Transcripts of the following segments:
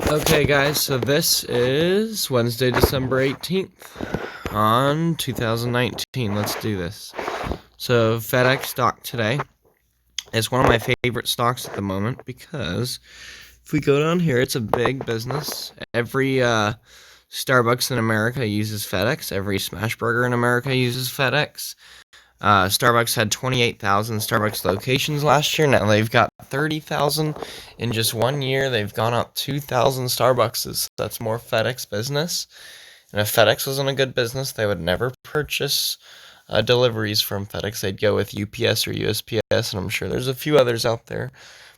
Okay, guys, so this is Wednesday, December 18th on 2019. Let's do this. So, FedEx stock today is one of my favorite stocks at the moment because if we go down here, it's a big business. Every Starbucks in America uses FedEx. Every Smashburger in America uses FedEx. Starbucks had 28,000 Starbucks locations last year. Now they've got 30,000 in just 1 year. They've gone up 2,000 Starbucks. That's more FedEx business. And if FedEx wasn't a good business, they would never purchase deliveries from FedEx. They'd go with UPS or USPS, and I'm sure there's a few others out there.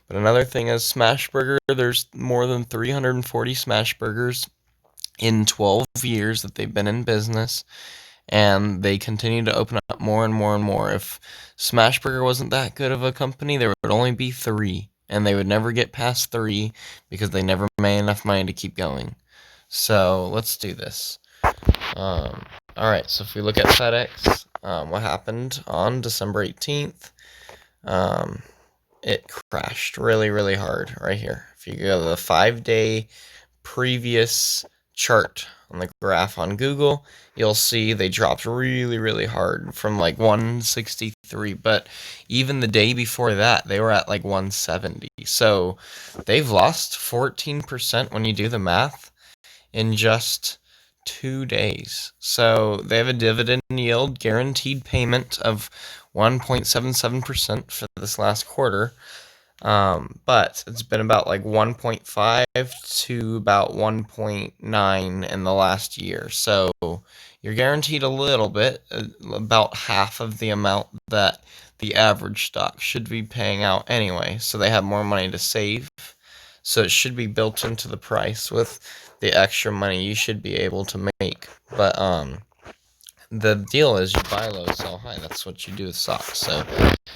But another thing is Smashburger. There's more than 340 Smashburgers in 12 years that they've been in business, and they continue to open up more and more and more. If Smashburger wasn't that good of a company, there would only be 3, and they would never get past 3 because they never made enough money to keep going. So let's do this. Alright, so if we look at FedEx, what happened on December 18th, it crashed really, really hard right here. If you go to the 5-day previous chart on the graph on Google, you'll see they dropped really, really hard from like 163, but even the day before that, they were at like 170. So they've lost 14% when you do the math in just 2 days. So they have a dividend yield guaranteed payment of 1.77% for this last quarter. But it's been about like 1.5 to about 1.9 in the last year. So you're guaranteed a little bit, about half of the amount that the average stock should be paying out anyway. So they have more money to save. So it should be built into the price with the extra money you should be able to make. But the deal is you buy low, sell high. That's what you do with stocks. So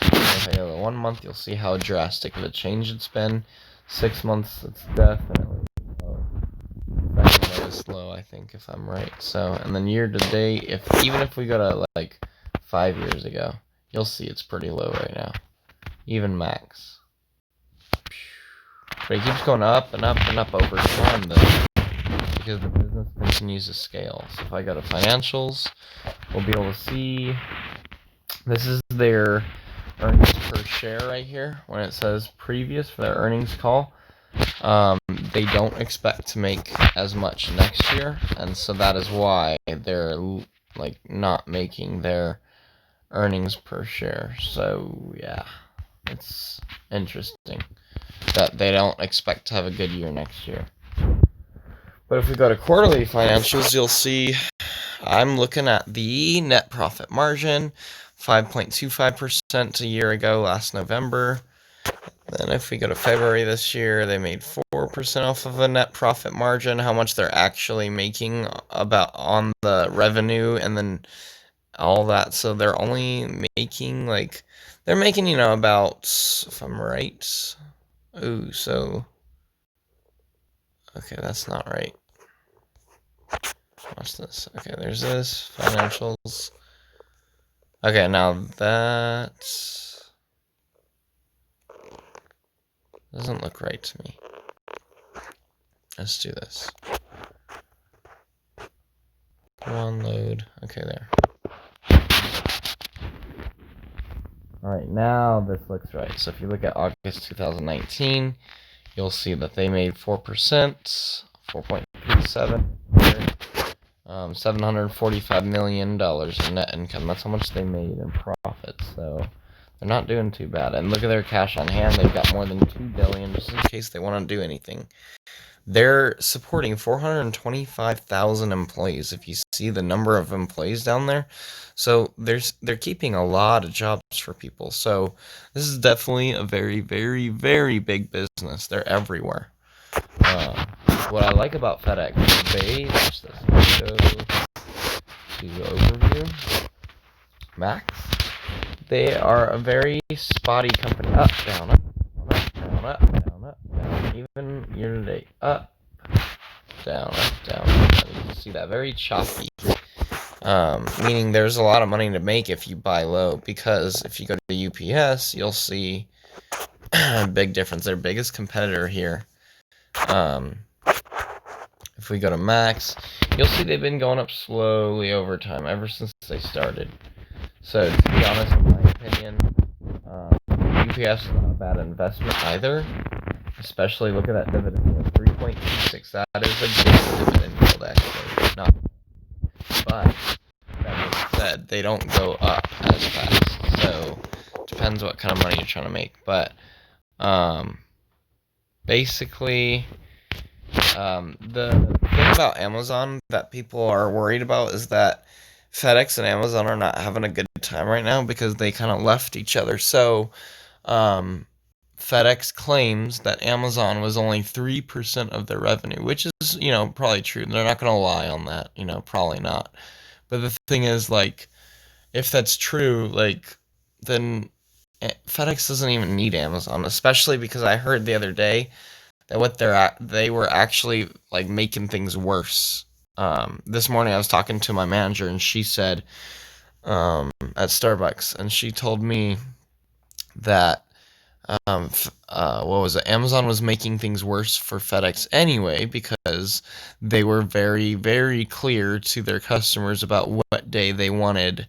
if I go 1 month, you'll see how drastic of a change it's been. 6 months, it's definitely low. Second lowest low, I think, if I'm right. So, and then year to date, even if we go to like 5 years ago, you'll see it's pretty low right now. Even max. But it keeps going up and up and up over time, though, because the business continues to scale. So if I go to financials, we'll be able to see this is their earnings per share right here. When it says previous for their earnings call, they don't expect to make as much next year, and so that is why they're like not making their earnings per share. So yeah, it's interesting that they don't expect to have a good year next year. But if we go to quarterly financials, you'll see I'm looking at the net profit margin, 5.25% a year ago, last November. Then if we go to February this year, they made 4% off of a net profit margin. How much they're actually making about on the revenue and then all that. So they're only making they're making, about, if I'm right. Ooh, so okay, that's not right. Watch this. Okay, there's this financials. Okay, now that doesn't look right to me. Let's do this. Come on, load. Okay, there. Alright, now this looks right. So if you look at August 2019, you'll see that they made 4%, 4.37, $745 million in net income. That's how much they made in profits. So they're not doing too bad. And look at their cash on hand. They've got more than $2 billion just in case they want to do anything. They're supporting 425,000 employees. If you see the number of employees down there, so they're keeping a lot of jobs for people. So this is definitely a very, very, very big business. They're everywhere. What I like about FedEx is watch this. Let's go to overview. Max. They are a very spotty company. Up, down, up, down, up, down, up, down. Even year to date. Up, down, up, down. You can see that very choppy. Meaning there's a lot of money to make if you buy low. Because if you go to UPS, you'll see a big difference. Their biggest competitor here If we go to max, you'll see they've been going up slowly over time ever since they started. So to be honest, in my opinion, UPS is not a bad investment either. Especially look at that dividend yield, 3.26. That is a good dividend yield, actually. Not, but that being said, they don't go up as fast. So depends what kind of money you're trying to make. But basically, the thing about Amazon that people are worried about is that FedEx and Amazon are not having a good time right now because they kind of left each other. So FedEx claims that Amazon was only 3% of their revenue, which is, probably true. They're not going to lie on that, probably not. But the thing is, like, if that's true, like, then FedEx doesn't even need Amazon, especially because I heard the other day that they were actually like making things worse. This morning I was talking to my manager and she said at Starbucks, and she told me that what was it? Amazon was making things worse for FedEx anyway because they were very, very clear to their customers about what day they wanted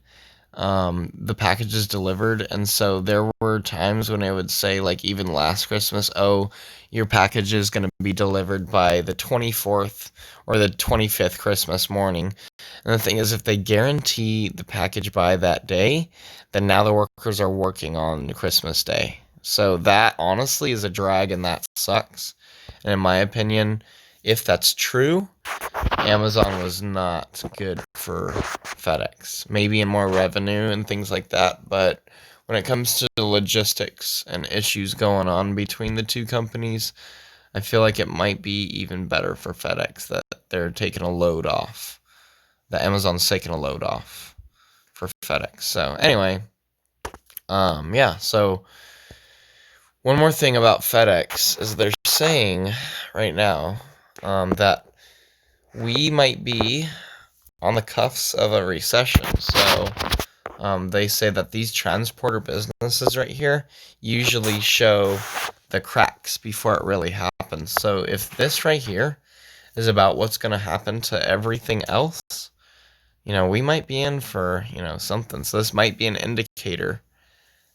the packages delivered. And so there were times when it would say, like, even last Christmas, oh, your package is going to be delivered by the 24th or the 25th Christmas morning. And the thing is, if they guarantee the package by that day, then now the workers are working on Christmas Day. So that honestly is a drag, and that sucks. And in my opinion, if that's true, Amazon was not good for FedEx. Maybe in more revenue and things like that, but when it comes to the logistics and issues going on between the two companies, I feel like it might be even better for FedEx that they're taking a load off. That Amazon's taking a load off for FedEx. So anyway, yeah. So one more thing about FedEx is they're saying right now that we might be on the cuffs of a recession. So they say that these transporter businesses right here usually show the cracks before it really happens. So if this right here is about what's going to happen to everything else, we might be in for, something. So this might be an indicator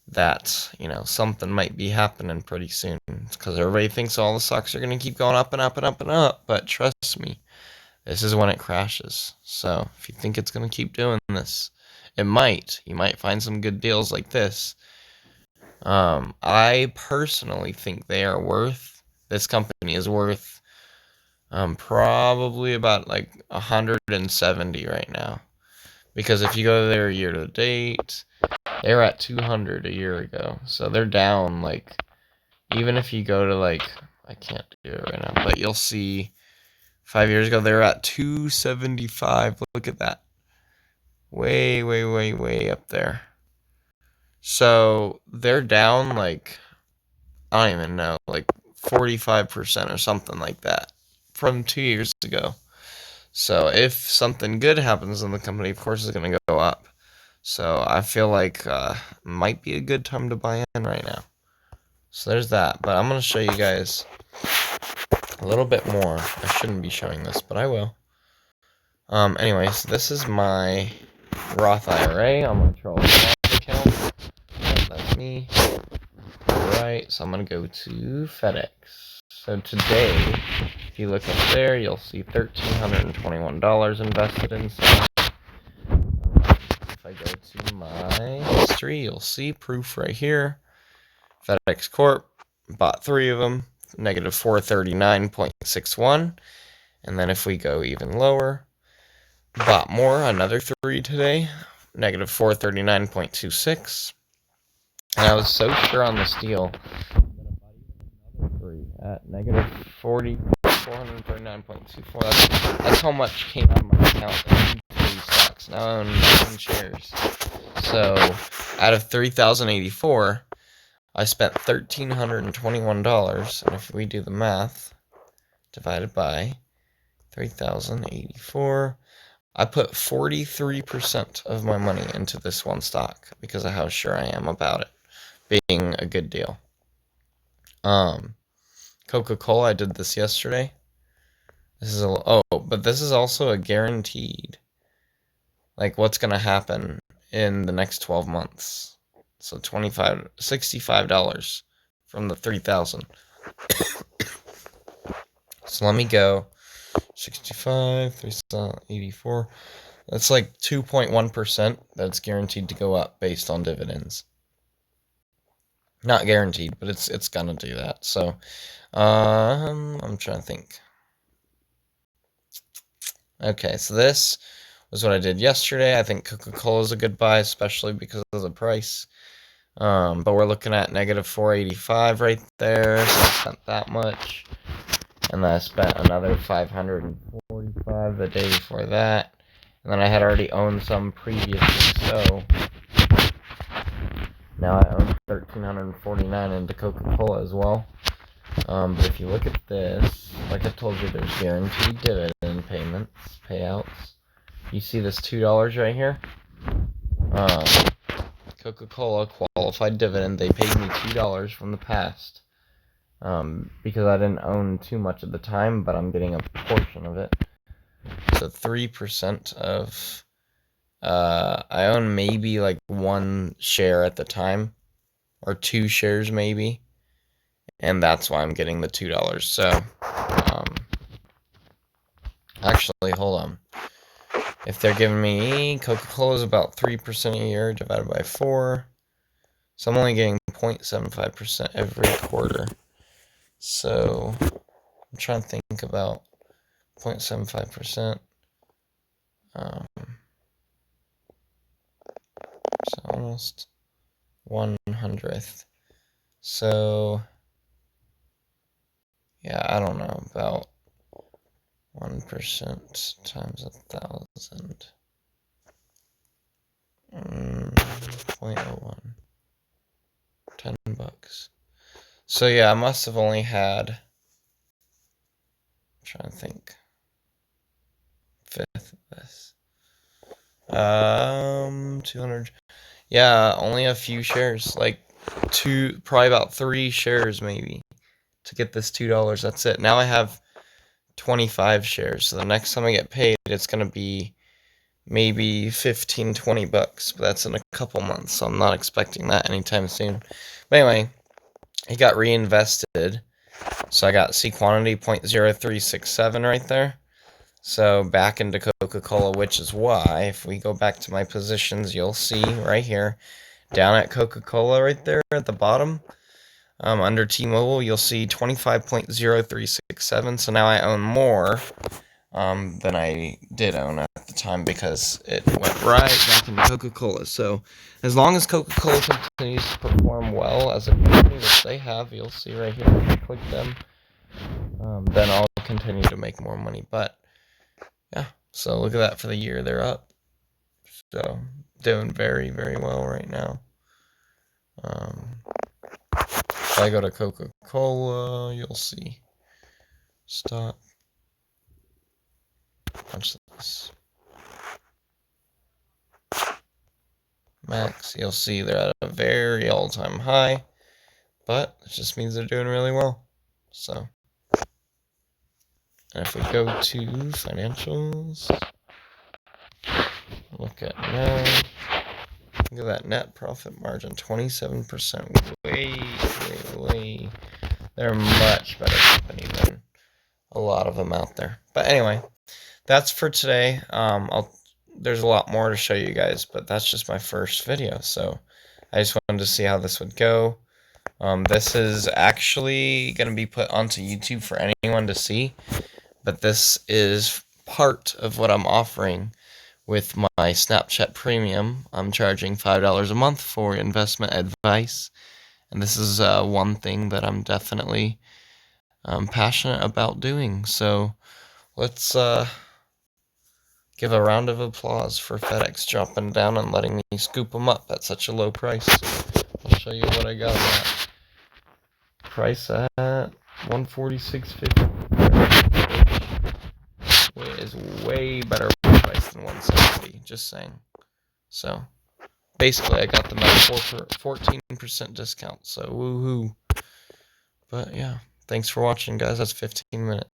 that, something might be happening pretty soon. Because everybody thinks all the stocks are going to keep going up and up and up and up. But trust me, this is when it crashes. So if you think it's going to keep doing this, it might. You might find some good deals like this. I personally think this company is worth probably about like 170 right now. Because if you go there year to date, they were at 200 a year ago. So they're down, like, even if you go to, like, I can't do it right now, but you'll see 5 years ago they were at 275. Look at that. Way, way, way, way up there. So they're down, like, I don't even know, like 45% or something like that from 2 years ago. So if something good happens in the company, of course it's going to go up. So I feel like might be a good time to buy in right now. So there's that. But I'm going to show you guys a little bit more. I shouldn't be showing this, but I will. Anyways, this is my Roth IRA on my Charles account. That's me. Alright, so I'm going to go to FedEx. So today, if you look up there, you'll see $1,321 invested inside. If I go to my history, you'll see proof right here. FedEx Corp. Bought 3 of them, negative 439.61. And then if we go even lower, bought more, another 3 today, negative 439.26. And I was so sure on this deal at negative 439.24. That's how much came out of my account in 3 stocks. Now I own 9 shares. So out of 3,084, I spent $1,321. And if we do the math, divided by 3,084, I put 43% of my money into this one stock because of how sure I am about it being a good deal. Coca-Cola, I did this yesterday. This is but this is also a guaranteed, like what's gonna happen in the next 12 months. So $65 from the 3,000. So let me go 65, 384. That's like 2.1% that's guaranteed to go up based on dividends. Not guaranteed, but it's gonna do that. So I'm trying to think. Okay, so this was what I did yesterday. I think Coca-Cola is a good buy, especially because of the price. But we're looking at negative 485 right there. So I spent that much. And then I spent another 545 the day before that. And then I had already owned some previously, so now I own 1,349 into Coca-Cola as well. But if you look at this, like I told you, there's guaranteed dividend payouts. You see this $2 right here? Coca-Cola qualified dividend, they paid me $2 from the past. Because I didn't own too much at the time, but I'm getting a portion of it. So 3% of, I own maybe like 1 share at the time, or 2 shares maybe, and that's why I'm getting the $2. So, actually, hold on. If they're giving me, Coca-Cola is about 3% a year divided by 4, so I'm only getting 0.75% every quarter. So, I'm trying to think about 0.75%. So almost 1/100th. So yeah, I don't know, about 1% times 1,000. 0.01. $10. So yeah, I must have only had, I'm trying to think, fifth of this. 200. Yeah, only a few shares, like probably about 3 shares maybe to get this $2. That's it. Now I have 25 shares. So the next time I get paid, it's going to be maybe $15-20, but that's in a couple months, so I'm not expecting that anytime soon. But anyway, it got reinvested. So I got C quantity 0.0367 right there. So back into Coca-Cola, which is why, if we go back to my positions, you'll see right here, down at Coca-Cola right there at the bottom, under T-Mobile, you'll see 25.0367. So now I own more than I did own at the time because it went right back into Coca-Cola. So as long as Coca-Cola continues to perform well as a company, which they have, you'll see right here if you click them, then I'll continue to make more money. But yeah, so look at that for the year, they're up. So doing very, very well right now. If I go to Coca-Cola, you'll see. Stop. Watch this. Max, you'll see they're at a very all-time high, but it just means they're doing really well. So, and if we go to financials, look at now, look at that net profit margin, 27%. Way. They're a much better company than a lot of them out there. But anyway, that's for today. There's a lot more to show you guys, but that's just my first video. So I just wanted to see how this would go. This is actually going to be put onto YouTube for anyone to see, but this is part of what I'm offering with my Snapchat Premium. I'm charging $5 a month for investment advice, and this is one thing that I'm definitely passionate about doing. So let's give a round of applause for FedEx jumping down and letting me scoop them up at such a low price. I'll show you what I got on that. Price at $146.50. Is way better price than $170. Just saying. So basically, I got them at 14% discount. So woohoo! But yeah, thanks for watching, guys. That's 15 minutes.